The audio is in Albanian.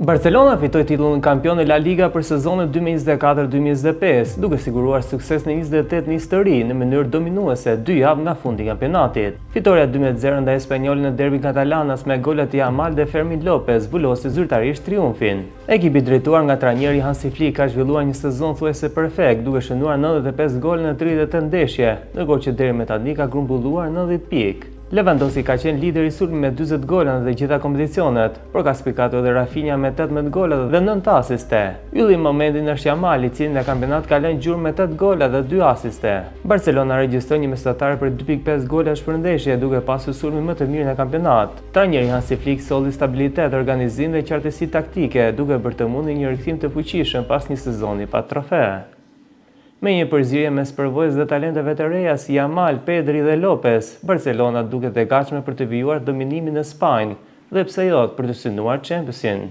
Barcelona fitoi titullin kampion e La Liga për sezonin 2024-2025, duke siguruar sukses në 28 në histori në mënyrë dominuese 2 javë nga fundi i kampionatit. Fitoria 2-0 ndaj Espanyol në derbin katalanas me golat e Yamal dhe Fermin Lopez zbulosi zyrtarisht triumfin. Ekipi drejtuar nga trajneri Hansi Flick ka zhvilluar një sezon thuajse perfekt, duke shënuar 95 gole në 38 ndeshje, ndërkohë që deri më tani ka grumbulluar 90 pikë. Lewandowski ka qenë lider i sulmit me 40 gola në të gjitha kompeticionet, por ka spikatuar edhe Rafinha me 18 gola dhe 9 asiste. Ylli i momentit është Yamal, i cili në kampionat ka lënë gjurmë me 8 gola dhe 2 asiste. Barcelona regjistroi një mesatar për 2.5 gola për ndeshje, duke pasur sulmin më të mirë në kampionat. Trajneri Hansi Flick solli stabilitet, organizim dhe qartësi taktike, duke bërë të mundi një rikthim të fuqishëm pas një sezoni pa trofe. Me një përzierje mes përvojës dhe talenteve të reja si Yamal, Pedri dhe Lopez, Barcelona duket e gatshme për të vijuar dominimin në Spanjë dhe pse jo për të synuar Championsin.